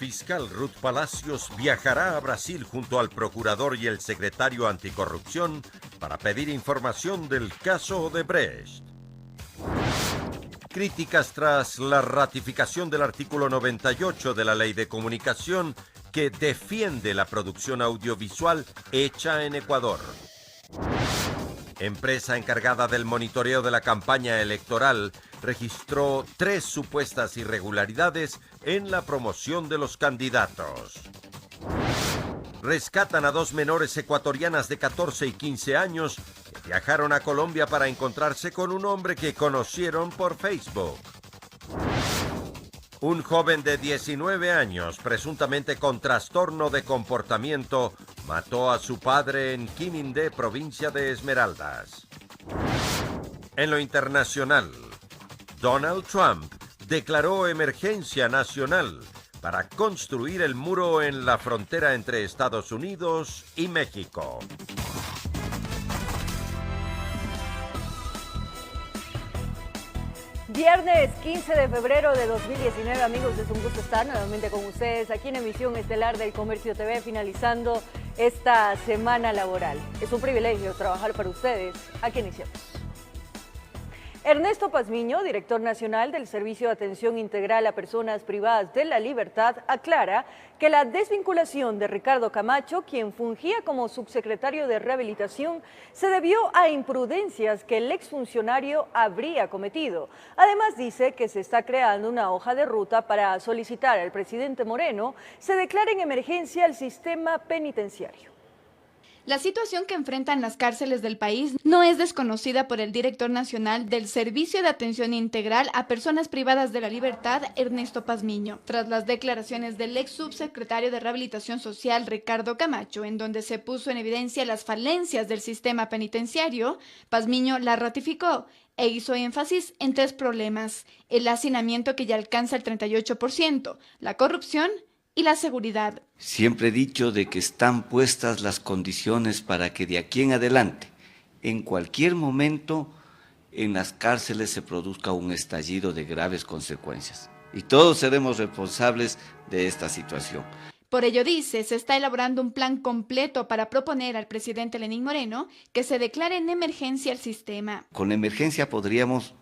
fiscal Ruth Palacios viajará a Brasil junto al procurador y el secretario anticorrupción para pedir información del caso Odebrecht. Críticas tras la ratificación del artículo 98 de la Ley de Comunicación que defiende la producción audiovisual hecha en Ecuador. Empresa encargada del monitoreo de la campaña electoral registró 3 supuestas irregularidades en la promoción de los candidatos. Rescatan a 2 menores ecuatorianas de 14 y 15 años que viajaron a Colombia para encontrarse con un hombre que conocieron por Facebook. Un joven de 19 años, presuntamente con trastorno de comportamiento, mató a su padre en Quinindé, provincia de Esmeraldas. En lo internacional, Donald Trump declaró emergencia nacional para construir el muro en la frontera entre Estados Unidos y México. Viernes 15 de febrero de 2019, amigos, es un gusto estar nuevamente con ustedes aquí en Emisión Estelar del Comercio TV, finalizando esta semana laboral. Es un privilegio trabajar para ustedes. Aquí iniciamos. Ernesto Pazmiño, director nacional del Servicio de Atención Integral a Personas Privadas de la Libertad, aclara que la desvinculación de Ricardo Camacho, quien fungía como subsecretario de Rehabilitación, se debió a imprudencias que el exfuncionario habría cometido. Además, dice que se está creando una hoja de ruta para solicitar al presidente Moreno se declare en emergencia el sistema penitenciario. La situación que enfrentan las cárceles del país no es desconocida por el director nacional del Servicio de Atención Integral a Personas Privadas de la Libertad, Ernesto Pazmiño. Tras las declaraciones del ex subsecretario de Rehabilitación Social, Ricardo Camacho, en donde se puso en evidencia las falencias del sistema penitenciario, Pazmiño la ratificó e hizo énfasis en 3 problemas: el hacinamiento, que ya alcanza el 38%, la corrupción y la seguridad. Siempre he dicho de que están puestas las condiciones para que de aquí en adelante, en cualquier momento, en las cárceles se produzca un estallido de graves consecuencias. Y todos seremos responsables de esta situación. Por ello, dice, se está elaborando un plan completo para proponer al presidente Lenín Moreno que se declare en emergencia el sistema. Con la emergencia podríamos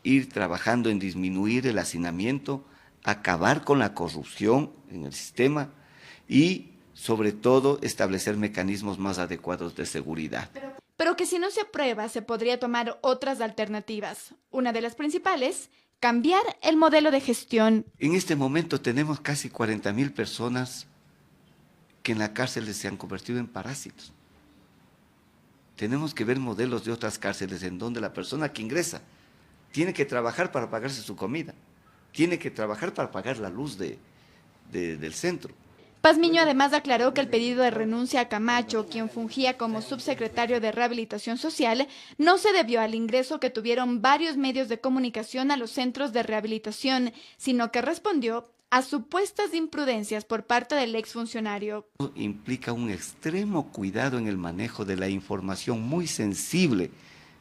ir trabajando en disminuir el hacinamiento, acabar con la corrupción en el sistema y, sobre todo, establecer mecanismos más adecuados de seguridad. Pero que si no se aprueba, se podría tomar otras alternativas. Una de las principales, cambiar el modelo de gestión. En este momento tenemos casi 40.000 personas que en la cárcel se han convertido en parásitos. Tenemos que ver modelos de otras cárceles en donde la persona que ingresa tiene que trabajar para pagarse su comida, tiene que trabajar para pagar la luz del centro. Pazmiño además aclaró que el pedido de renuncia a Camacho, quien fungía como subsecretario de Rehabilitación Social, no se debió al ingreso que tuvieron varios medios de comunicación a los centros de rehabilitación, sino que respondió a supuestas imprudencias por parte del exfuncionario. Implica un extremo cuidado en el manejo de la información muy sensible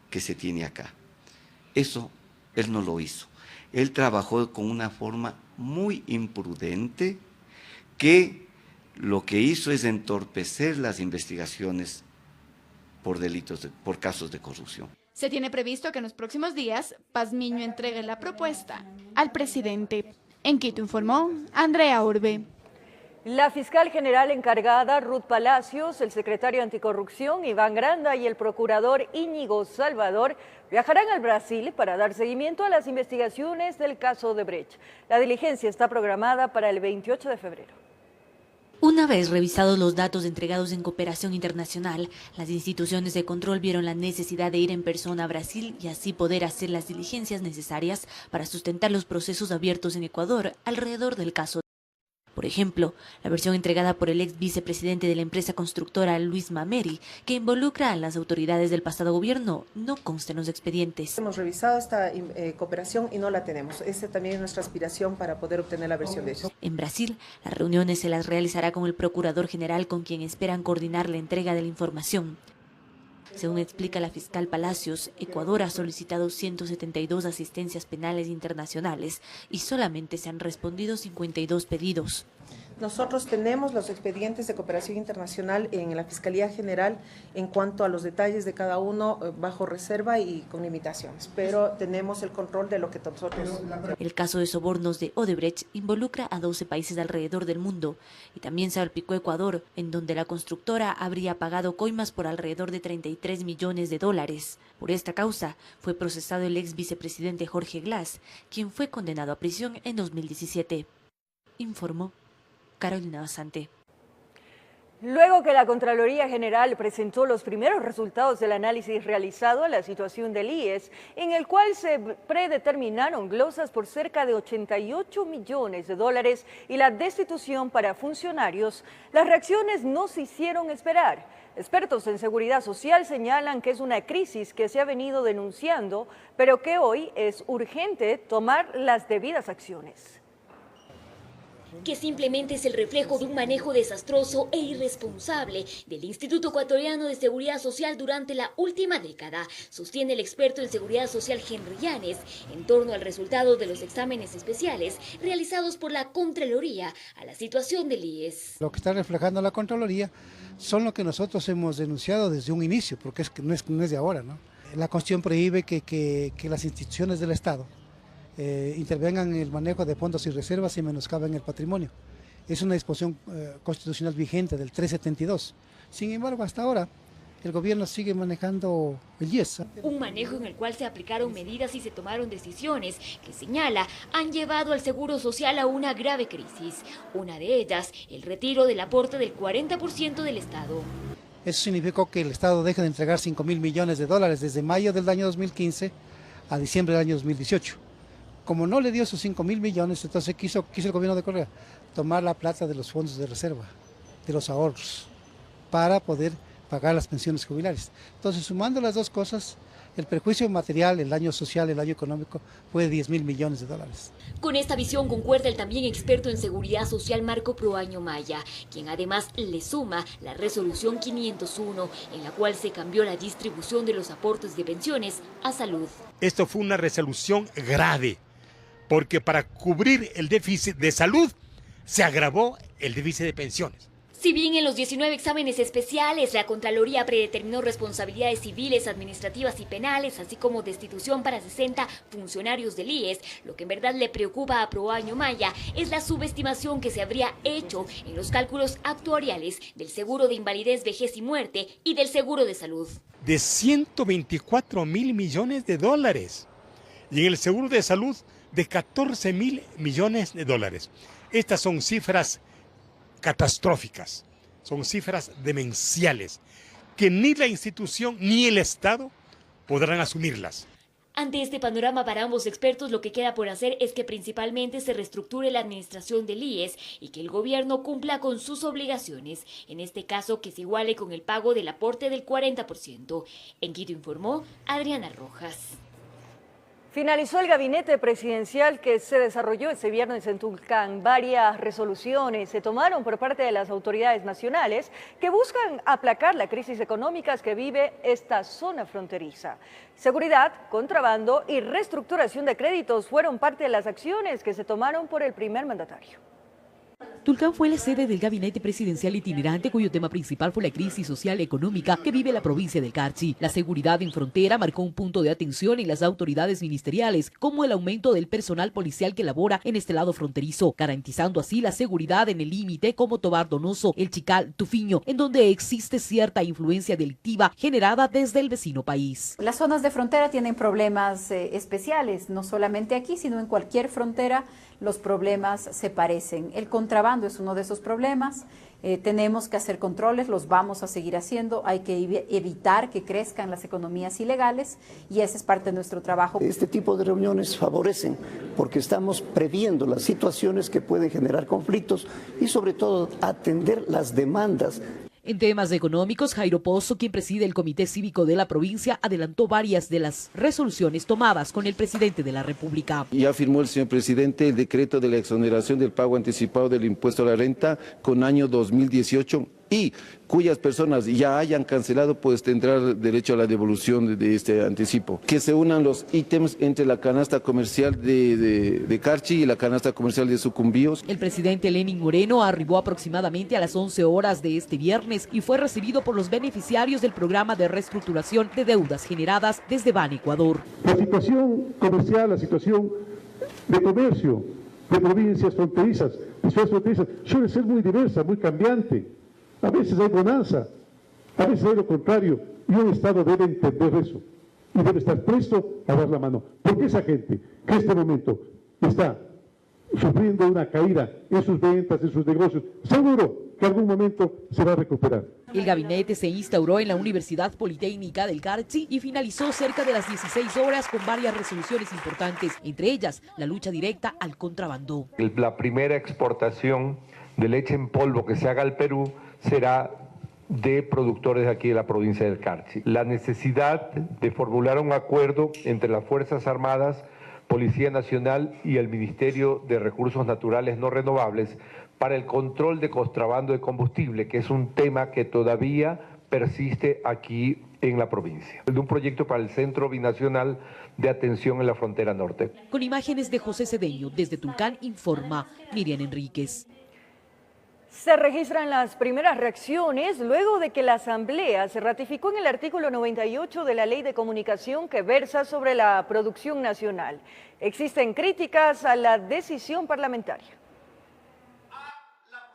que se tiene acá. Eso él no lo hizo. Él trabajó con una forma muy imprudente que lo que hizo es entorpecer las investigaciones por delitos, por casos de corrupción. Se tiene previsto que en los próximos días Pazmiño entregue la propuesta al presidente. En Quito informó Andrea Urbe. La fiscal general encargada, Ruth Palacios, el secretario anticorrupción, Iván Granda, y el procurador Íñigo Salvador viajarán al Brasil para dar seguimiento a las investigaciones del caso Odebrecht. La diligencia está programada para el 28 de febrero. Una vez revisados los datos entregados en cooperación internacional, las instituciones de control vieron la necesidad de ir en persona a Brasil y así poder hacer las diligencias necesarias para sustentar los procesos abiertos en Ecuador alrededor del caso. Por ejemplo, la versión entregada por el ex vicepresidente de la empresa constructora Luis Mameri, que involucra a las autoridades del pasado gobierno, no consta en los expedientes. Hemos revisado esta cooperación y no la tenemos. Esa también es nuestra aspiración para poder obtener la versión de ellos. En Brasil, las reuniones se las realizará con el procurador general, con quien esperan coordinar la entrega de la información. Según explica la fiscal Palacios, Ecuador ha solicitado 172 asistencias penales internacionales y solamente se han respondido 52 pedidos. Nosotros tenemos los expedientes de cooperación internacional en la Fiscalía General en cuanto a los detalles de cada uno bajo reserva y con limitaciones, pero tenemos el control de lo que nosotros... El caso de sobornos de Odebrecht involucra a 12 países alrededor del mundo y también se salpicó Ecuador, en donde la constructora habría pagado coimas por alrededor de 33 millones de dólares. Por esta causa fue procesado el ex vicepresidente Jorge Glass, quien fue condenado a prisión en 2017. Informó Carolina Basante. Luego que la Contraloría General presentó los primeros resultados del análisis realizado a la situación del IES, en el cual se predeterminaron glosas por cerca de 88 millones de dólares y la destitución para funcionarios, las reacciones no se hicieron esperar. Expertos en seguridad social señalan que es una crisis que se ha venido denunciando, pero que hoy es urgente tomar las debidas acciones. Que simplemente es el reflejo de un manejo desastroso e irresponsable del Instituto Ecuatoriano de Seguridad Social durante la última década, sostiene el experto en seguridad social Henry Llanes, en torno al resultado de los exámenes especiales realizados por la Contraloría a la situación del IES. Lo que está reflejando la Contraloría son lo que nosotros hemos denunciado desde un inicio, porque no es de ahora, ¿no? La Constitución prohíbe que las instituciones del Estado intervengan en el manejo de fondos y reservas y menoscaben el patrimonio. Es una disposición constitucional vigente del 372. Sin embargo, hasta ahora, el gobierno sigue manejando el IES. Un manejo en el cual se aplicaron medidas y se tomaron decisiones que señala han llevado al Seguro Social a una grave crisis. Una de ellas, el retiro del aporte del 40% del Estado. Eso significó que el Estado deja de entregar 5.000 millones de dólares desde mayo del año 2015 a diciembre del año 2018. Como no le dio esos 5.000 millones, entonces quiso el gobierno de Correa tomar la plata de los fondos de reserva, de los ahorros, para poder pagar las pensiones jubilares. Entonces, sumando las dos cosas, el perjuicio material, el daño social, el daño económico, fue de 10.000 millones de dólares. Con esta visión concuerda el también experto en seguridad social Marco Proaño Maya, quien además le suma la resolución 501, en la cual se cambió la distribución de los aportes de pensiones a salud. Esto fue una resolución grave, porque para cubrir el déficit de salud se agravó el déficit de pensiones. Si bien en los 19 exámenes especiales la Contraloría predeterminó responsabilidades civiles, administrativas y penales, así como destitución para 60 funcionarios del IES, lo que en verdad le preocupa a Proaño Maya es la subestimación que se habría hecho en los cálculos actuariales del seguro de invalidez, vejez y muerte y del seguro de salud. De 124.000 millones de dólares y en el seguro de salud de 14.000 millones de dólares. Estas son cifras catastróficas, son cifras demenciales, que ni la institución ni el Estado podrán asumirlas. Ante este panorama para ambos expertos, lo que queda por hacer es que principalmente se reestructure la administración del IES y que el gobierno cumpla con sus obligaciones, en este caso que se iguale con el pago del aporte del 40%. En Quito informó Adriana Rojas. Finalizó el gabinete presidencial que se desarrolló este viernes en Tulcán. Varias resoluciones se tomaron por parte de las autoridades nacionales que buscan aplacar la crisis económica que vive esta zona fronteriza. Seguridad, contrabando y reestructuración de créditos fueron parte de las acciones que se tomaron por el primer mandatario. Tulcán fue la sede del gabinete presidencial itinerante cuyo tema principal fue la crisis social y económica que vive la provincia del Carchi. La seguridad en frontera marcó un punto de atención en las autoridades ministeriales, como el aumento del personal policial que labora en este lado fronterizo, garantizando así la seguridad en el límite como Tobar Donoso, El Chical, Tufiño, en donde existe cierta influencia delictiva generada desde el vecino país. Las zonas de frontera tienen problemas especiales, no solamente aquí, sino en cualquier frontera los problemas se parecen. El contrabando es uno de esos problemas. Tenemos que hacer controles, los vamos a seguir haciendo, hay que evitar que crezcan las economías ilegales y ese es parte de nuestro trabajo. Este tipo de reuniones favorecen porque estamos previendo las situaciones que pueden generar conflictos y sobre todo atender las demandas. En temas económicos, Jairo Pozo, quien preside el Comité Cívico de la provincia, adelantó varias de las resoluciones tomadas con el presidente de la República. Ya firmó el señor presidente el decreto de la exoneración del pago anticipado del impuesto a la renta con año 2018 y cuyas personas ya hayan cancelado, pues tendrá derecho a la devolución de este anticipo. Que se unan los ítems entre la canasta comercial de Carchi y la canasta comercial de Sucumbíos. El presidente Lenín Moreno arribó aproximadamente a las 11 horas de este viernes y fue recibido por los beneficiarios del programa de reestructuración de deudas generadas desde Ban Ecuador. La situación comercial, la situación de comercio de provincias fronterizas, de ciudades fronterizas, suele ser muy diversa, muy cambiante. A veces hay bonanza, a veces hay lo contrario, y un Estado debe entender eso y debe estar presto a dar la mano. Porque esa gente que en este momento está sufriendo una caída en sus ventas, en sus negocios, seguro que en algún momento se va a recuperar. El gabinete se instauró en la Universidad Politécnica del Carchi y finalizó cerca de las 16 horas con varias resoluciones importantes, entre ellas la lucha directa al contrabando. La primera exportación de leche en polvo que se haga al Perú será de productores de aquí de la provincia del Carchi. La necesidad de formular un acuerdo entre las Fuerzas Armadas, Policía Nacional y el Ministerio de Recursos Naturales No Renovables para el control de contrabando de combustible, que es un tema que todavía persiste aquí en la provincia. De un proyecto para el Centro Binacional de Atención en la Frontera Norte. Con imágenes de José Cedeño, desde Tulcán informa Miriam Enríquez. Se registran las primeras reacciones luego de que la Asamblea se ratificó en el artículo 98 de la Ley de Comunicación que versa sobre la producción nacional. Existen críticas a la decisión parlamentaria.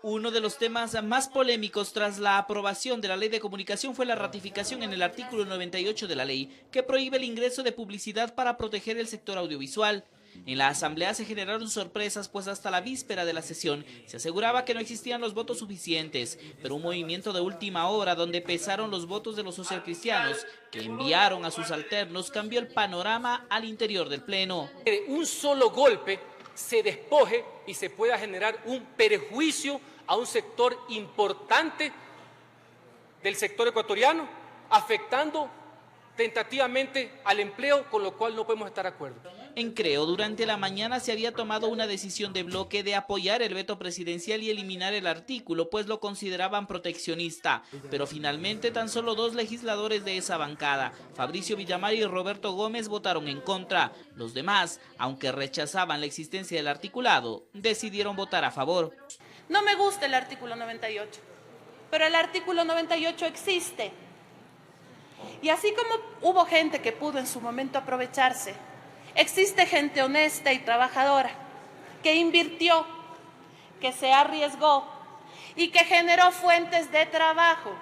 Uno de los temas más polémicos tras la aprobación de la Ley de Comunicación fue la ratificación en el artículo 98 de la ley, que prohíbe el ingreso de publicidad para proteger el sector audiovisual. En la Asamblea se generaron sorpresas, pues hasta la víspera de la sesión se aseguraba que no existían los votos suficientes, pero un movimiento de última hora donde pesaron los votos de los socialcristianos, que enviaron a sus alternos, cambió el panorama al interior del Pleno. De un solo golpe se despoje y se pueda generar un perjuicio a un sector importante del sector ecuatoriano, afectando tentativamente al empleo, con lo cual no podemos estar de acuerdo. En Creo, durante la mañana se había tomado una decisión de bloque de apoyar el veto presidencial y eliminar el artículo, pues lo consideraban proteccionista. Pero finalmente tan solo 2 legisladores de esa bancada, Fabricio Villamar y Roberto Gómez, votaron en contra. Los demás, aunque rechazaban la existencia del articulado, decidieron votar a favor. No me gusta el artículo 98, pero el artículo 98 existe. Y así como hubo gente que pudo en su momento aprovecharse, existe gente honesta y trabajadora que invirtió, que se arriesgó y que generó fuentes de trabajo.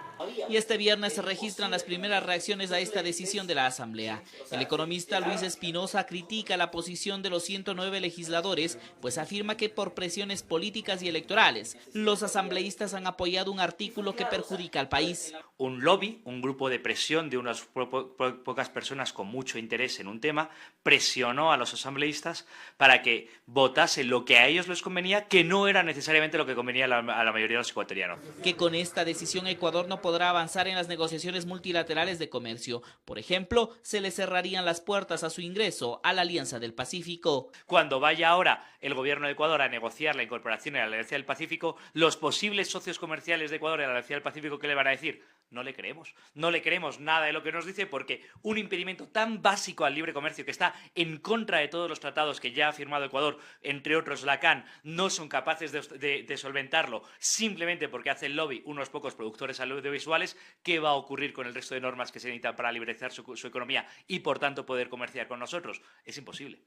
Y este viernes se registran las primeras reacciones a esta decisión de la Asamblea. El economista Luis Espinosa critica la posición de los 109 legisladores, pues afirma que por presiones políticas y electorales, los asambleístas han apoyado un artículo que perjudica al país. Un lobby, un grupo de presión de unas pocas personas con mucho interés en un tema, presionó a los asambleístas para que votasen lo que a ellos les convenía, que no era necesariamente lo que convenía a la mayoría de los ecuatorianos. Que con esta decisión Ecuador no podrá avanzar en las negociaciones multilaterales de comercio. Por ejemplo, se le cerrarían las puertas a su ingreso a la Alianza del Pacífico. Cuando vaya ahora el gobierno de Ecuador a negociar la incorporación a la Alianza del Pacífico, los posibles socios comerciales de Ecuador en la Alianza del Pacífico, ¿qué le van a decir? No le creemos nada de lo que nos dice, porque un impedimento tan básico al libre comercio, que está en contra de todos los tratados que ya ha firmado Ecuador, entre otros la CAN, no son capaces de solventarlo simplemente porque hace el lobby unos pocos productores audiovisuales. ¿Qué va a ocurrir con el resto de normas que se necesitan para liberalizar su economía y por tanto poder comerciar con nosotros? Es imposible.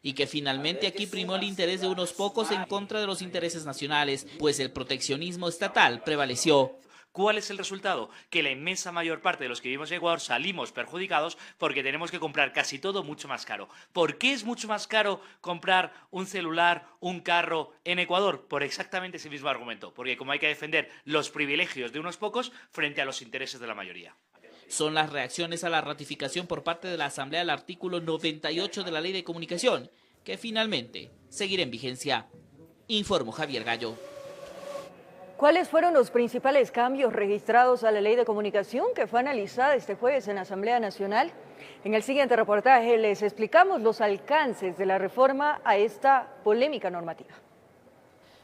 Y que finalmente aquí primó el interés de unos pocos en contra de los intereses nacionales, pues el proteccionismo estatal prevaleció. ¿Cuál es el resultado? Que la inmensa mayor parte de los que vivimos en Ecuador salimos perjudicados porque tenemos que comprar casi todo mucho más caro. ¿Por qué es mucho más caro comprar un celular, un carro en Ecuador? Por exactamente ese mismo argumento, porque como hay que defender los privilegios de unos pocos frente a los intereses de la mayoría. Son las reacciones a la ratificación por parte de la Asamblea del artículo 98 de la Ley de Comunicación, que finalmente seguirá en vigencia. Informó Javier Gallo. ¿Cuáles fueron los principales cambios registrados a la Ley de Comunicación que fue analizada este jueves en la Asamblea Nacional? En el siguiente reportaje les explicamos los alcances de la reforma a esta polémica normativa.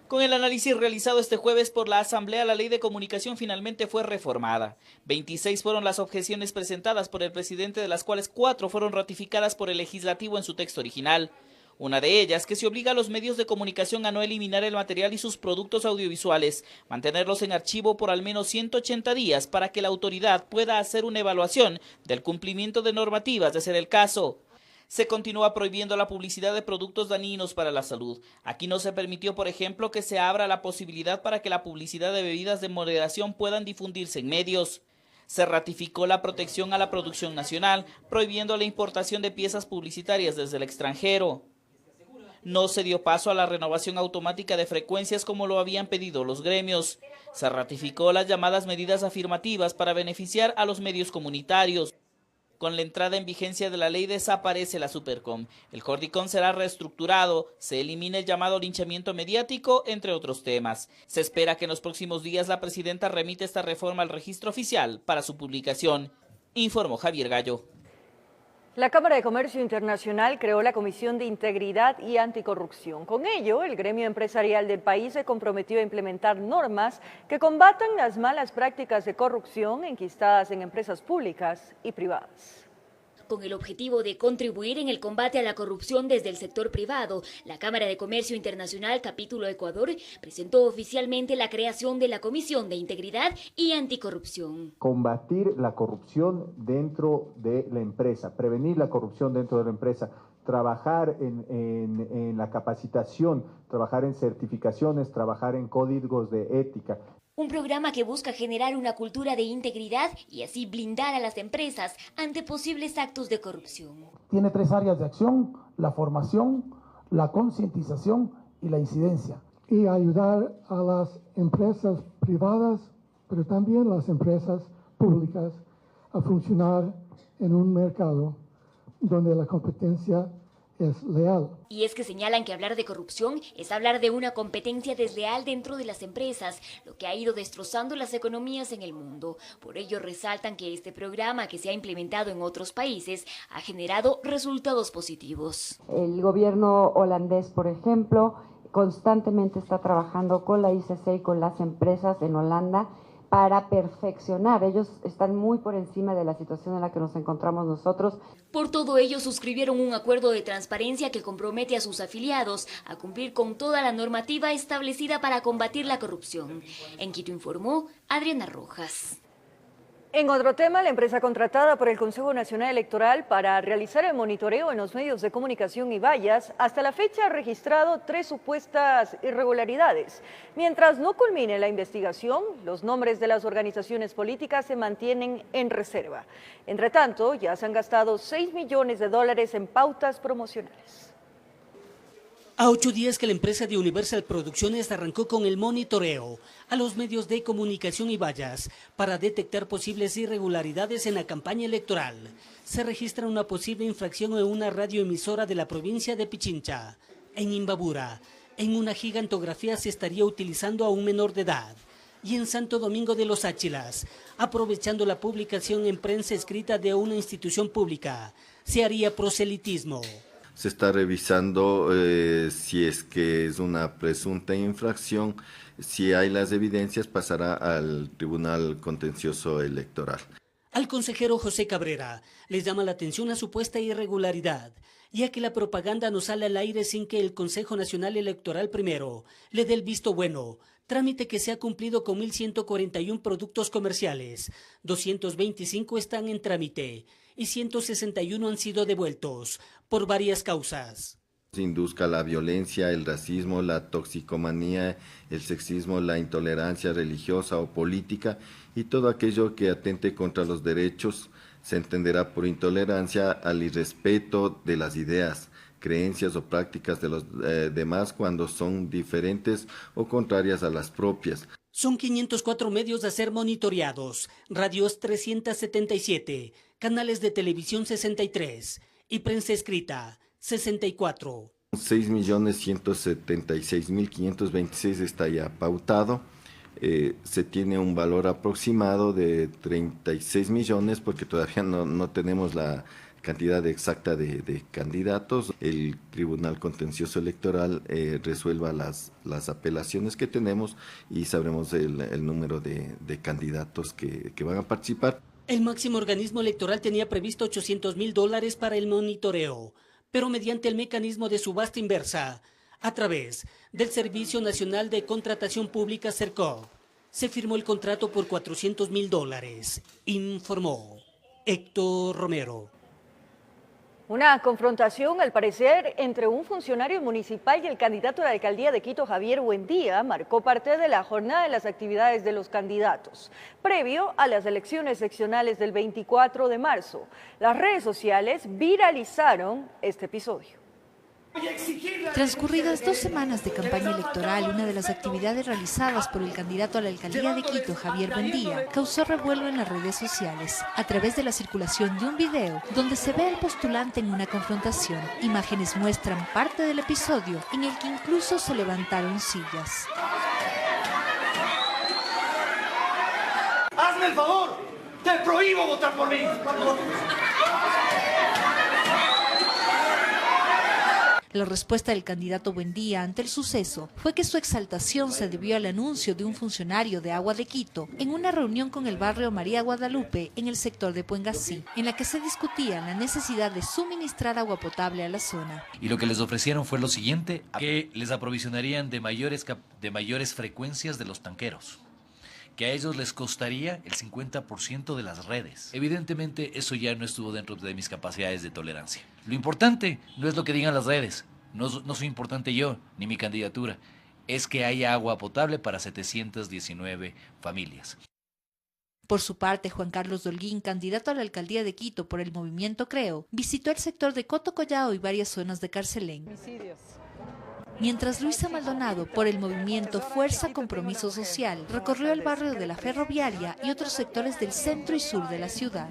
Con el análisis realizado este jueves por la Asamblea, la Ley de Comunicación finalmente fue reformada. 26 fueron las objeciones presentadas por el presidente, de las cuales 4 fueron ratificadas por el legislativo en su texto original. Una de ellas, que se obliga a los medios de comunicación a no eliminar el material y sus productos audiovisuales, mantenerlos en archivo por al menos 180 días para que la autoridad pueda hacer una evaluación del cumplimiento de normativas, de ser el caso. Se continúa prohibiendo la publicidad de productos dañinos para la salud. Aquí no se permitió, por ejemplo, que se abra la posibilidad para que la publicidad de bebidas de moderación puedan difundirse en medios. Se ratificó la protección a la producción nacional, prohibiendo la importación de piezas publicitarias desde el extranjero. No se dio paso a la renovación automática de frecuencias como lo habían pedido los gremios. Se ratificó las llamadas medidas afirmativas para beneficiar a los medios comunitarios. Con la entrada en vigencia de la ley desaparece la Supercom. El Jordicom será reestructurado, se elimina el llamado linchamiento mediático, entre otros temas. Se espera que en los próximos días la presidenta remita esta reforma al registro oficial para su publicación. Informó Javier Gallo. La Cámara de Comercio Internacional creó la Comisión de Integridad y Anticorrupción. Con ello, el gremio empresarial del país se comprometió a implementar normas que combatan las malas prácticas de corrupción enquistadas en empresas públicas y privadas. Con el objetivo de contribuir en el combate a la corrupción desde el sector privado, la Cámara de Comercio Internacional Capítulo Ecuador presentó oficialmente la creación de la Comisión de Integridad y Anticorrupción. Combatir la corrupción dentro de la empresa, prevenir la corrupción dentro de la empresa, trabajar en la capacitación, trabajar en certificaciones, trabajar en códigos de ética. Un programa que busca generar una cultura de integridad y así blindar a las empresas ante posibles actos de corrupción. Tiene 3 áreas de acción: la formación, la concientización y la incidencia. Y ayudar a las empresas privadas, pero también las empresas públicas, a funcionar en un mercado donde la competencia es leal. Y es que señalan que hablar de corrupción es hablar de una competencia desleal dentro de las empresas, lo que ha ido destrozando las economías en el mundo. Por ello resaltan que este programa, que se ha implementado en otros países, ha generado resultados positivos. El gobierno holandés, por ejemplo, constantemente está trabajando con la ICC y con las empresas en Holanda para perfeccionar. Ellos están muy por encima de la situación en la que nos encontramos nosotros. Por todo ello, suscribieron un acuerdo de transparencia que compromete a sus afiliados a cumplir con toda la normativa establecida para combatir la corrupción. En Quito informó Adriana Rojas. En otro tema, la empresa contratada por el Consejo Nacional Electoral para realizar el monitoreo en los medios de comunicación y vallas, hasta la fecha ha registrado 3 supuestas irregularidades. Mientras no culmine la investigación, los nombres de las organizaciones políticas se mantienen en reserva. Entre tanto, ya se han gastado $6 millones en pautas promocionales. A 8 días que la empresa de Universal Producciones arrancó con el monitoreo a los medios de comunicación y vallas para detectar posibles irregularidades en la campaña electoral, se registra una posible infracción en una radioemisora de la provincia de Pichincha. En Imbabura, en una gigantografía se estaría utilizando a un menor de edad. Y en Santo Domingo de los Áchilas, aprovechando la publicación en prensa escrita de una institución pública, se haría proselitismo. Se está revisando si es que es una presunta infracción. Si hay las evidencias, pasará al Tribunal Contencioso Electoral. Al consejero José Cabrera les llama la atención la supuesta irregularidad, ya que la propaganda no sale al aire sin que el Consejo Nacional Electoral primero le dé el visto bueno, trámite que se ha cumplido con 1.141 productos comerciales, 225 están en trámite y 161 han sido devueltos por varias causas. Se induzca la violencia, el racismo, la toxicomanía, el sexismo, la intolerancia religiosa o política y todo aquello que atente contra los derechos se entenderá por intolerancia al irrespeto de las ideas, creencias o prácticas de los demás cuando son diferentes o contrarias a las propias. Son 504 medios a ser monitoreados, radios 377, canales de televisión 63 y prensa escrita 64. 6.176.526 está ya pautado. Se tiene un valor aproximado de 36 millones porque todavía no tenemos la cantidad exacta de candidatos. El Tribunal Contencioso Electoral resuelva las apelaciones que tenemos y sabremos el número de candidatos que van a participar. El máximo organismo electoral tenía previsto $800.000 para el monitoreo, pero mediante el mecanismo de subasta inversa, a través del Servicio Nacional de Contratación Pública CERCO, se firmó el contrato por $400.000, informó Héctor Romero. Una confrontación, al parecer, entre un funcionario municipal y el candidato a la alcaldía de Quito, Javier Buendía, marcó parte de la jornada de las actividades de los candidatos, previo a las elecciones seccionales del 24 de marzo. Las redes sociales viralizaron este episodio. Transcurridas 2 semanas de campaña electoral, una de las actividades realizadas por el candidato a la alcaldía de Quito, Javier Buendía, causó revuelo en las redes sociales a través de la circulación de un video donde se ve al postulante en una confrontación. Imágenes muestran parte del episodio en el que incluso se levantaron sillas. ¡Hazme el favor! ¡Te prohíbo votar por mí! La respuesta del candidato Buendía ante el suceso fue que su exaltación se debió al anuncio de un funcionario de Agua de Quito en una reunión con el barrio María Guadalupe en el sector de Puengasí, en la que se discutía la necesidad de suministrar agua potable a la zona. Y lo que les ofrecieron fue lo siguiente, que les aprovisionarían de mayores frecuencias de los tanqueros, que a ellos les costaría el 50% de las redes. Evidentemente eso ya no estuvo dentro de mis capacidades de tolerancia. Lo importante no es lo que digan las redes, no soy importante yo, ni mi candidatura, es que haya agua potable para 719 familias. Por su parte, Juan Carlos Dolguín, candidato a la alcaldía de Quito por el movimiento Creo, visitó el sector de Coto Collao y varias zonas de Carcelén. Mientras Luisa Maldonado, por el movimiento Fuerza Compromiso Social, recorrió el barrio de la Ferroviaria y otros sectores del centro y sur de la ciudad.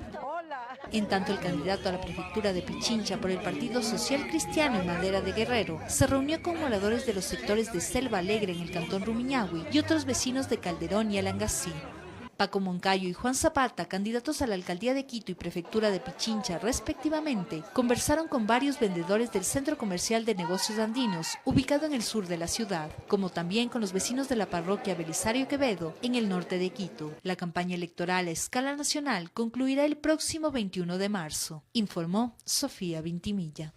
En tanto, el candidato a la prefectura de Pichincha por el Partido Social Cristiano en Madera de Guerrero se reunió con moradores de los sectores de Selva Alegre en el cantón Rumiñahui y otros vecinos de Calderón y Alangasí. Paco Moncayo y Juan Zapata, candidatos a la alcaldía de Quito y prefectura de Pichincha respectivamente, conversaron con varios vendedores del Centro Comercial de Negocios Andinos, ubicado en el sur de la ciudad, como también con los vecinos de la parroquia Belisario Quevedo, en el norte de Quito. La campaña electoral a escala nacional concluirá el próximo 21 de marzo, informó Sofía Vintimilla.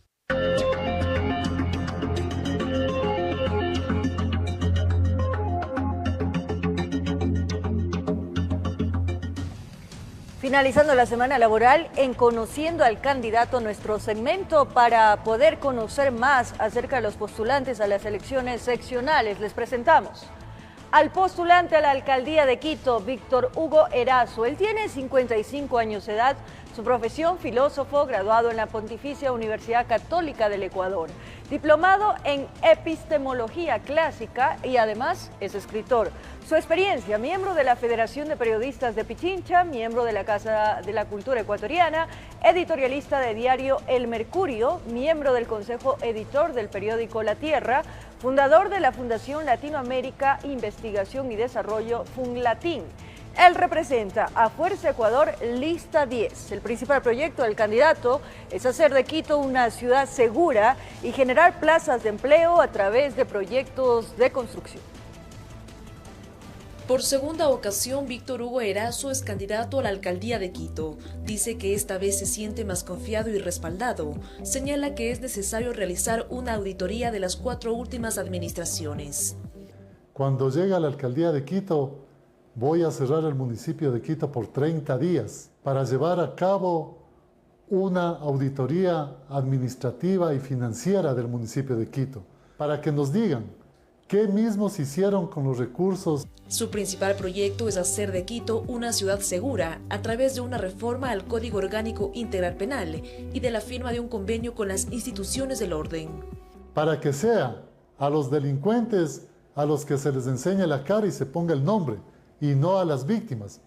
Finalizando la semana laboral en Conociendo al Candidato, nuestro segmento para poder conocer más acerca de los postulantes a las elecciones seccionales, les presentamos al postulante a la alcaldía de Quito, Víctor Hugo Erazo. Él tiene 55 años de edad, su profesión filósofo, graduado en la Pontificia Universidad Católica del Ecuador, diplomado en epistemología clásica y además es escritor. Su experiencia, miembro de la Federación de Periodistas de Pichincha, miembro de la Casa de la Cultura Ecuatoriana, editorialista de diario El Mercurio, miembro del Consejo Editor del periódico La Tierra, fundador de la Fundación Latinoamérica, Investigación y Desarrollo, FUNLATIN. Él representa a Fuerza Ecuador Lista 10. El principal proyecto del candidato es hacer de Quito una ciudad segura y generar plazas de empleo a través de proyectos de construcción. Por segunda ocasión, Víctor Hugo Erazo es candidato a la alcaldía de Quito. Dice que esta vez se siente más confiado y respaldado. Señala que es necesario realizar una auditoría de las 4 últimas administraciones. Cuando llegue a la alcaldía de Quito, voy a cerrar el municipio de Quito por 30 días para llevar a cabo una auditoría administrativa y financiera del municipio de Quito, para que nos digan ¿qué mismos hicieron con los recursos? Su principal proyecto es hacer de Quito una ciudad segura a través de una reforma al Código Orgánico Integral Penal y de la firma de un convenio con las instituciones del orden. Para que sea a los delincuentes a los que se les enseñe la cara y se ponga el nombre y no a las víctimas.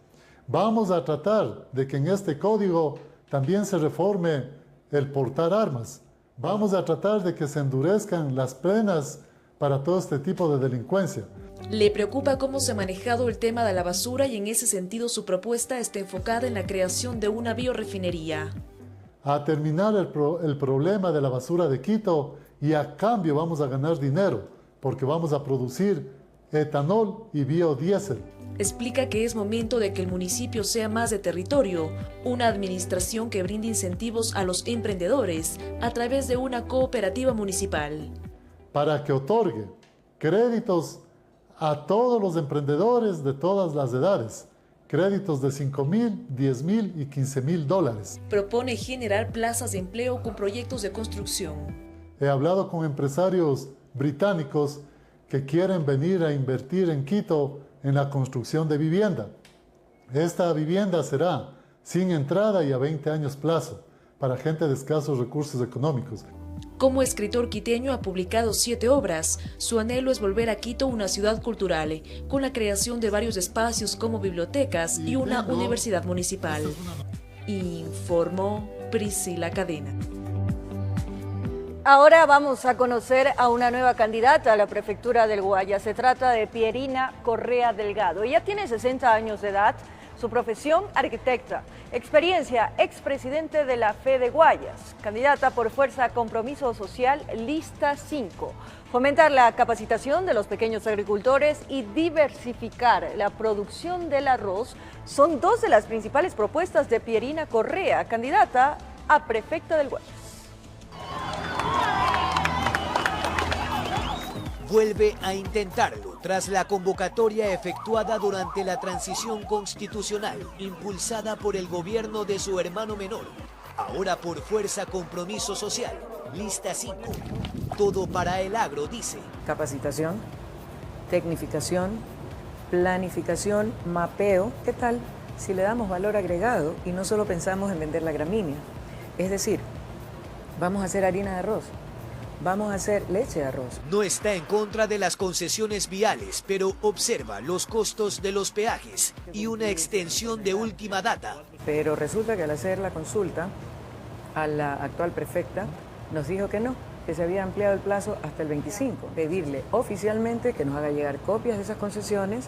Vamos a tratar de que en este código también se reforme el portar armas. Vamos a tratar de que se endurezcan las penas para todo este tipo de delincuencia. Le preocupa cómo se ha manejado el tema de la basura y en ese sentido su propuesta está enfocada en la creación de una biorefinería. a terminar el problema de la basura de Quito y a cambio vamos a ganar dinero porque vamos a producir etanol y biodiesel. Explica que es momento de que el municipio sea más de territorio, una administración que brinde incentivos a los emprendedores a través de una cooperativa municipal. Para que otorgue créditos a todos los emprendedores de todas las edades, créditos de $5,000, $10,000 y $15,000. Propone generar plazas de empleo con proyectos de construcción. He hablado con empresarios británicos que quieren venir a invertir en Quito en la construcción de vivienda. Esta vivienda será sin entrada y a 20 años plazo para gente de escasos recursos económicos. Como escritor quiteño ha publicado 7 obras. Su anhelo es volver a Quito una ciudad cultural, con la creación de varios espacios como bibliotecas y una universidad municipal. Informó Priscila Cadena. Ahora vamos a conocer a una nueva candidata a la prefectura del Guayas. Se trata de Pierina Correa Delgado. Ella tiene 60 años de edad, su profesión arquitecta, experiencia expresidente de la FE de Guayas, candidata por Fuerza Compromiso Social, lista 5. Fomentar la capacitación de los pequeños agricultores y diversificar la producción del arroz son dos de las principales propuestas de Pierina Correa, candidata a prefecta del Guayas. Vuelve a intentarlo tras la convocatoria efectuada durante la transición constitucional impulsada por el gobierno de su hermano menor, ahora por Fuerza Compromiso Social, lista 5. Todo para el agro, dice. Capacitación, tecnificación, planificación, mapeo. ¿Qué tal si le damos valor agregado y no solo pensamos en vender la gramínea? Es decir, vamos a hacer harina de arroz. Vamos a hacer leche de arroz. No está en contra de las concesiones viales, pero observa los costos de los peajes y una extensión de última data. Pero resulta que al hacer la consulta a la actual prefecta, nos dijo que no, que se había ampliado el plazo hasta el 25. Pedirle oficialmente que nos haga llegar copias de esas concesiones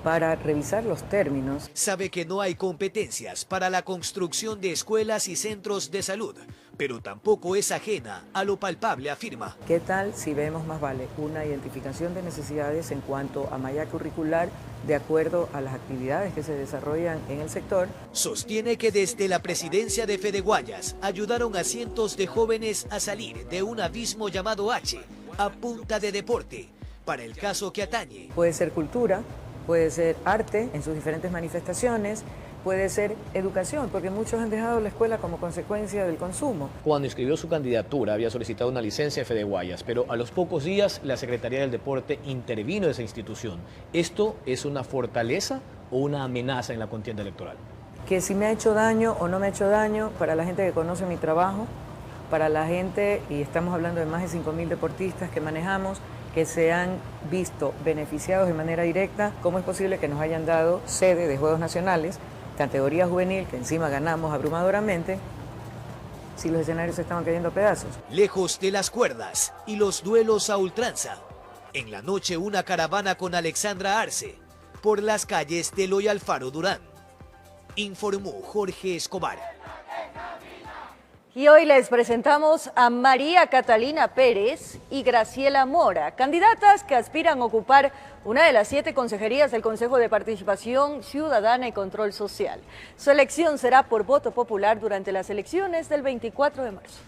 para revisar los términos. Sabe que no hay competencias para la construcción de escuelas y centros de salud, pero tampoco es ajena a lo palpable, afirma. ¿Qué tal si vemos más vale una identificación de necesidades en cuanto a malla curricular de acuerdo a las actividades que se desarrollan en el sector? Sostiene que desde la presidencia de Fede Guayas ayudaron a cientos de jóvenes a salir de un abismo llamado H a punta de deporte, para el caso que atañe. Puede ser cultura, puede ser arte en sus diferentes manifestaciones, puede ser educación, porque muchos han dejado la escuela como consecuencia del consumo. Cuando inscribió su candidatura había solicitado una licencia de Fede Guayas, pero a los pocos días la Secretaría del Deporte intervino en esa institución. ¿Esto es una fortaleza o una amenaza en la contienda electoral? Que si me ha hecho daño o no me ha hecho daño, para la gente que conoce mi trabajo, para la gente, y estamos hablando de más de 5.000 deportistas que manejamos, que se han visto beneficiados de manera directa, ¿cómo es posible que nos hayan dado sede de Juegos Nacionales, categoría juvenil, que encima ganamos abrumadoramente, si los escenarios se estaban cayendo a pedazos? Lejos de las cuerdas y los duelos a ultranza. En la noche una caravana con Alexandra Arce por las calles de Eloy Alfaro Durán. Informó Jorge Escobar. Y hoy les presentamos a María Catalina Pérez y Graciela Mora, candidatas que aspiran a ocupar una de las 7 consejerías del Consejo de Participación Ciudadana y Control Social. Su elección será por voto popular durante las elecciones del 24 de marzo.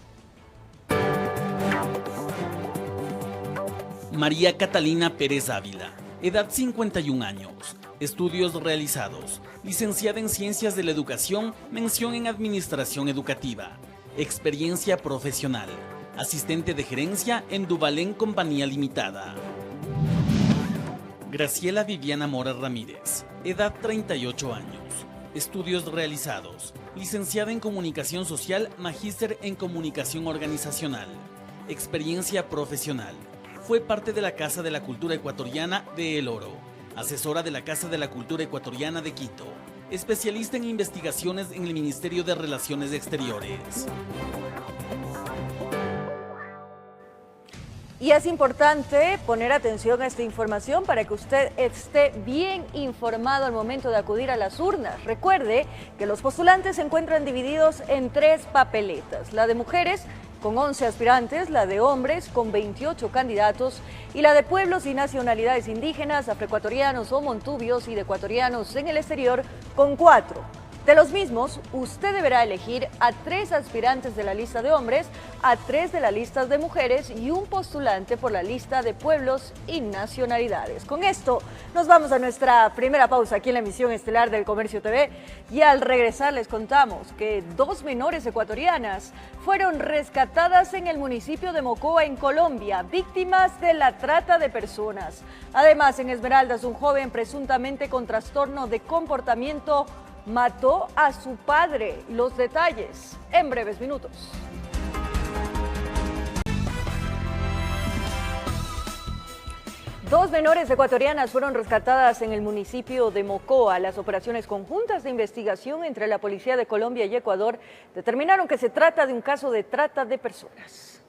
María Catalina Pérez Ávila, edad 51 años, estudios realizados, licenciada en Ciencias de la Educación, mención en Administración Educativa. Experiencia profesional, asistente de gerencia en Duvalén Compañía Limitada. Graciela Viviana Mora Ramírez, edad 38 años, estudios realizados, licenciada en Comunicación Social, magíster en Comunicación Organizacional. Experiencia profesional, fue parte de la Casa de la Cultura Ecuatoriana de El Oro, asesora de la Casa de la Cultura Ecuatoriana de Quito, especialista en investigaciones en el Ministerio de Relaciones Exteriores. Y es importante poner atención a esta información para que usted esté bien informado al momento de acudir a las urnas. Recuerde que los postulantes se encuentran divididos en 3 papeletas, la de mujeres con 11 aspirantes, la de hombres con 28 candidatos y la de pueblos y nacionalidades indígenas, afroecuatorianos o montubios y de ecuatorianos en el exterior con 4. De los mismos, usted deberá elegir a 3 aspirantes de la lista de hombres, a 3 de la lista de mujeres y un postulante por la lista de pueblos y nacionalidades. Con esto nos vamos a nuestra primera pausa aquí en la emisión estelar del Comercio TV y al regresar les contamos que 2 menores ecuatorianas fueron rescatadas en el municipio de Mocoa, en Colombia, víctimas de la trata de personas. Además, en Esmeraldas, un joven presuntamente con trastorno de comportamiento mató a su padre. Los detalles en breves minutos. Dos menores ecuatorianas fueron rescatadas en el municipio de Mocoa. Las operaciones conjuntas de investigación entre la Policía de Colombia y Ecuador determinaron que se trata de un caso de trata de personas.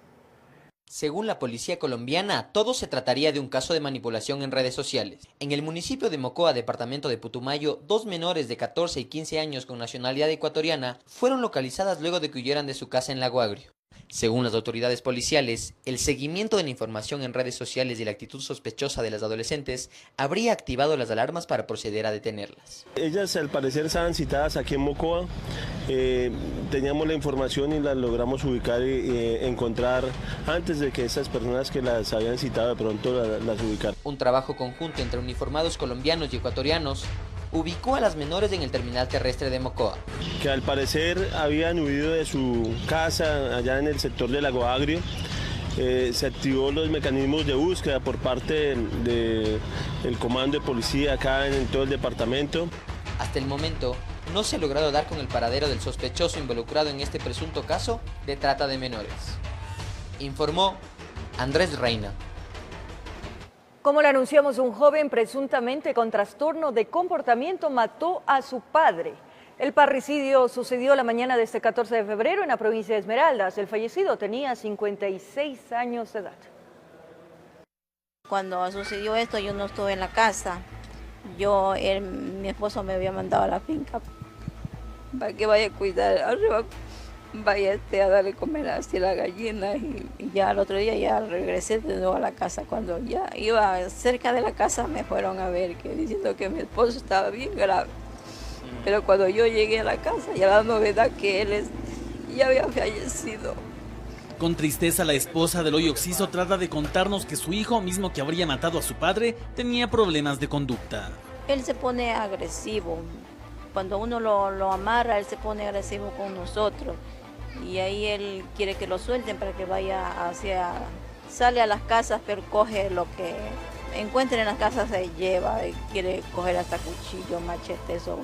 Según la policía colombiana, todo se trataría de un caso de manipulación en redes sociales. En el municipio de Mocoa, departamento de Putumayo, 2 menores de 14 y 15 años con nacionalidad ecuatoriana fueron localizadas luego de que huyeran de su casa en Lago Agrio. Según las autoridades policiales, el seguimiento de la información en redes sociales y la actitud sospechosa de las adolescentes habría activado las alarmas para proceder a detenerlas. Ellas al parecer estaban citadas aquí en Mocoa, teníamos la información y las logramos ubicar y encontrar antes de que esas personas que las habían citado de pronto las ubicaran. Un trabajo conjunto entre uniformados colombianos y ecuatorianos ubicó a las menores en el terminal terrestre de Mocoa. Que al parecer habían huido de su casa allá en el sector de Lago Agrio. Se activó los mecanismos de búsqueda por parte del comando de policía acá en todo el departamento. Hasta el momento no se ha logrado dar con el paradero del sospechoso involucrado en este presunto caso de trata de menores. Informó Andrés Reina. Como le anunciamos, un joven presuntamente con trastorno de comportamiento mató a su padre. El parricidio sucedió la mañana de este 14 de febrero en la provincia de Esmeraldas. El fallecido tenía 56 años de edad. Cuando sucedió esto yo no estuve en la casa. Mi esposo me había mandado a la finca para que vaya a cuidar arriba. Vaya a darle comer así a la gallina y ya al otro día ya regresé de nuevo a la casa. Cuando ya iba cerca de la casa me fueron a ver diciendo que mi esposo estaba bien grave. Pero cuando yo llegué a la casa ya la novedad que él ya había fallecido. Con tristeza, la esposa del hoy occiso trata de contarnos que su hijo, mismo que habría matado a su padre, tenía problemas de conducta. Él se pone agresivo. Cuando uno lo amarra, él se pone agresivo con nosotros. Y ahí él quiere que lo suelten para que vaya sale a las casas, pero coge lo que encuentre en las casas, se lleva, y quiere coger hasta cuchillo, machete, eso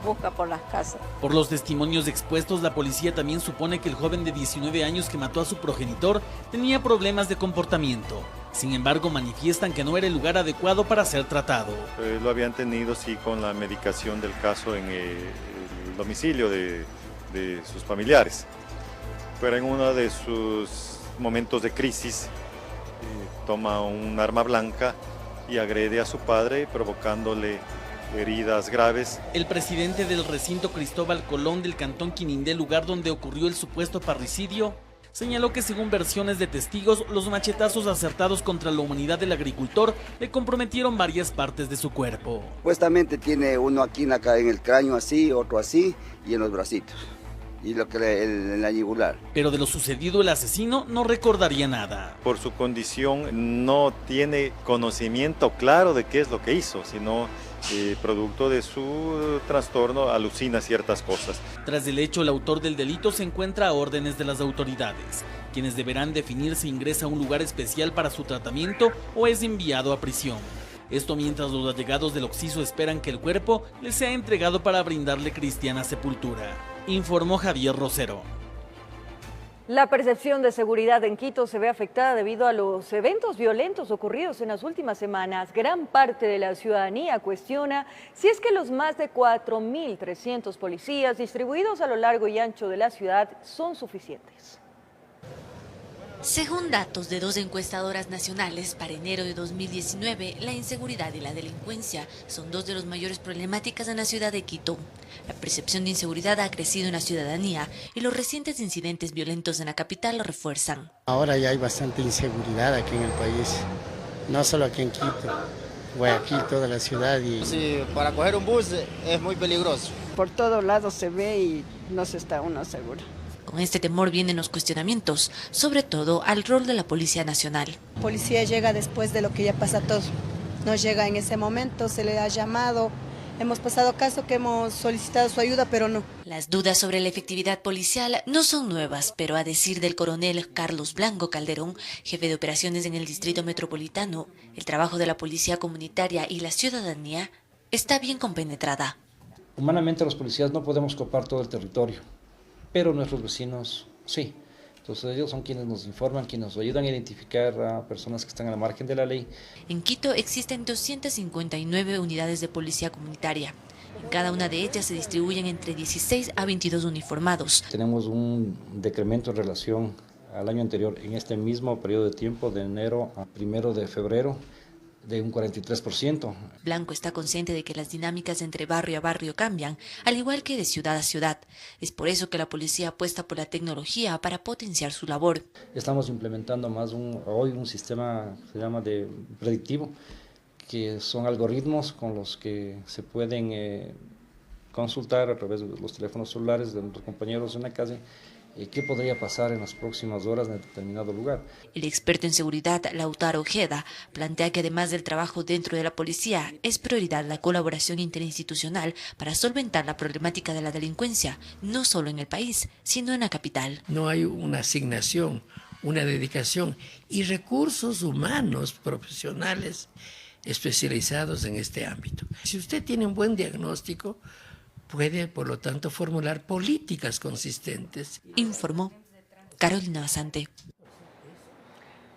busca por las casas. Por los testimonios expuestos, la policía también supone que el joven de 19 años que mató a su progenitor tenía problemas de comportamiento. Sin embargo, manifiestan que no era el lugar adecuado para ser tratado. Lo habían tenido, sí, con la medicación del caso en el domicilio de sus familiares. Pero en uno de sus momentos de crisis toma un arma blanca y agrede a su padre, provocándole heridas graves. El presidente del recinto, Cristóbal Colón, del cantón Quinindé, lugar donde ocurrió el supuesto parricidio, señaló que según versiones de testigos, los machetazos acertados contra la humanidad del agricultor le comprometieron varias partes de su cuerpo. Supuestamente tiene uno aquí en el cráneo así, otro así y en los bracitos. Y lo que en la yugular. Pero de lo sucedido el asesino no recordaría nada. Por su condición no tiene conocimiento claro de qué es lo que hizo, sino producto de su trastorno alucina ciertas cosas. Tras el hecho, el autor del delito se encuentra a órdenes de las autoridades, quienes deberán definir si ingresa a un lugar especial para su tratamiento o es enviado a prisión. Esto mientras los allegados del occiso esperan que el cuerpo les sea entregado para brindarle cristiana sepultura. Informó Javier Rosero. La percepción de seguridad en Quito se ve afectada debido a los eventos violentos ocurridos en las últimas semanas. Gran parte de la ciudadanía cuestiona si es que los más de 4.300 policías distribuidos a lo largo y ancho de la ciudad son suficientes. Según datos de 2 encuestadoras nacionales, para enero de 2019, la inseguridad y la delincuencia son 2 de las mayores problemáticas en la ciudad de Quito. La percepción de inseguridad ha crecido en la ciudadanía y los recientes incidentes violentos en la capital lo refuerzan. Ahora ya hay bastante inseguridad aquí en el país, no solo aquí en Quito, Guayaquil, toda la ciudad. Sí, para coger un bus es muy peligroso. Por todos lados se ve y no se está uno seguro. Con este temor vienen los cuestionamientos, sobre todo al rol de la Policía Nacional. La policía llega después de lo que ya pasa todo. No llega en ese momento, se le ha llamado, hemos pasado caso que hemos solicitado su ayuda, pero no. Las dudas sobre la efectividad policial no son nuevas, pero a decir del coronel Carlos Blanco Calderón, jefe de operaciones en el Distrito Metropolitano, el trabajo de la Policía Comunitaria y la ciudadanía está bien compenetrada. Humanamente los policías no podemos copar todo el territorio, pero nuestros vecinos sí. Entonces ellos son quienes nos informan, quienes nos ayudan a identificar a personas que están a la margen de la ley. En Quito existen 259 unidades de policía comunitaria. En cada una de ellas se distribuyen entre 16 a 22 uniformados. Tenemos un decremento en relación al año anterior, en este mismo periodo de tiempo, de enero a 1 de febrero, de un 43%. Blanco está consciente de que las dinámicas entre barrio a barrio cambian, al igual que de ciudad a ciudad. Es por eso que la policía apuesta por la tecnología para potenciar su labor. Estamos implementando hoy un sistema que se llama de predictivo, que son algoritmos con los que se pueden consultar a través de los teléfonos celulares de nuestros compañeros en la calle qué podría pasar en las próximas horas en determinado lugar. El experto en seguridad, Lautaro Ojeda, plantea que además del trabajo dentro de la policía, es prioridad la colaboración interinstitucional para solventar la problemática de la delincuencia, no solo en el país, sino en la capital. No hay una asignación, una dedicación y recursos humanos profesionales especializados en este ámbito. Si usted tiene un buen diagnóstico, puede, por lo tanto, formular políticas consistentes. Informó Carolina Basante.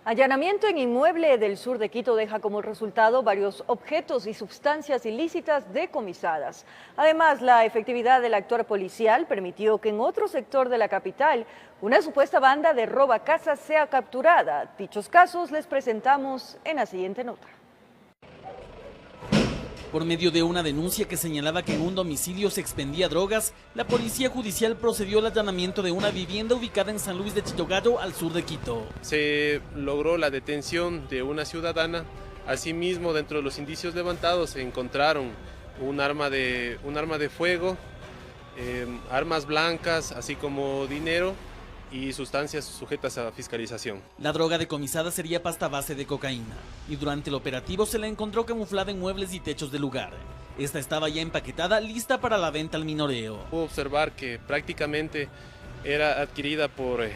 Allanamiento en inmueble del sur de Quito deja como resultado varios objetos y sustancias ilícitas decomisadas. Además, la efectividad del actuar policial permitió que en otro sector de la capital una supuesta banda de robacasas sea capturada. Dichos casos les presentamos en la siguiente nota. Por medio de una denuncia que señalaba que en un domicilio se expendía drogas, la Policía Judicial procedió al allanamiento de una vivienda ubicada en San Luis de Chillogallo, al sur de Quito. Se logró la detención de una ciudadana. Asimismo, dentro de los indicios levantados se encontraron un arma de fuego, armas blancas, así como dinero y sustancias sujetas a fiscalización. La droga decomisada sería pasta base de cocaína y durante el operativo se la encontró camuflada en muebles y techos del lugar. Esta estaba ya empaquetada, lista para la venta al minoreo. Puedo observar que prácticamente era adquirida por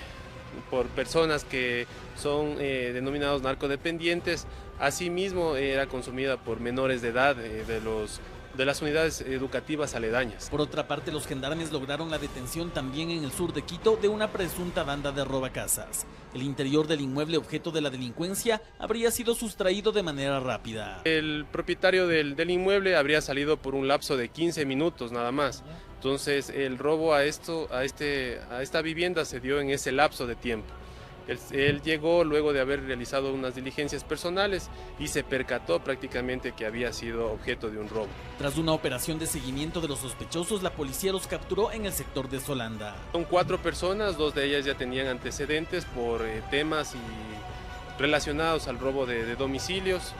personas que son denominados narcodependientes. Asimismo era consumida por menores de edad de las unidades educativas aledañas. Por otra parte, los gendarmes lograron la detención también en el sur de Quito de una presunta banda de robacasas. El interior del inmueble objeto de la delincuencia habría sido sustraído de manera rápida. El propietario del inmueble habría salido por un lapso de 15 minutos nada más. Entonces el robo a esta vivienda se dio en ese lapso de tiempo. Él llegó luego de haber realizado unas diligencias personales y se percató prácticamente que había sido objeto de un robo. Tras una operación de seguimiento de los sospechosos, la policía los capturó en el sector de Solanda. Son 4 personas, 2 de ellas ya tenían antecedentes por temas relacionados al robo de domicilios.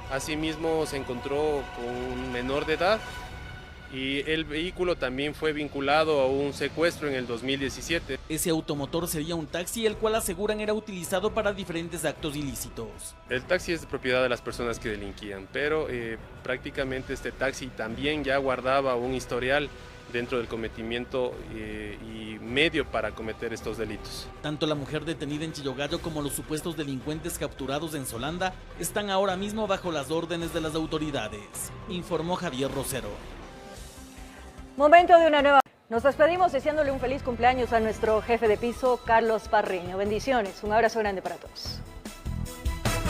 Asimismo se encontró con un menor de edad y el vehículo también fue vinculado a un secuestro en el 2017. Ese automotor sería un taxi, el cual aseguran era utilizado para diferentes actos ilícitos. El taxi es de propiedad de las personas que delinquían, pero prácticamente este taxi también ya guardaba un historial dentro del cometimiento y medio para cometer estos delitos. Tanto la mujer detenida en Chillogallo como los supuestos delincuentes capturados en Solanda están ahora mismo bajo las órdenes de las autoridades, informó Javier Rosero. Momento de una nueva. Nos despedimos deseándole un feliz cumpleaños a nuestro jefe de piso, Carlos Parreño. Bendiciones, un abrazo grande para todos.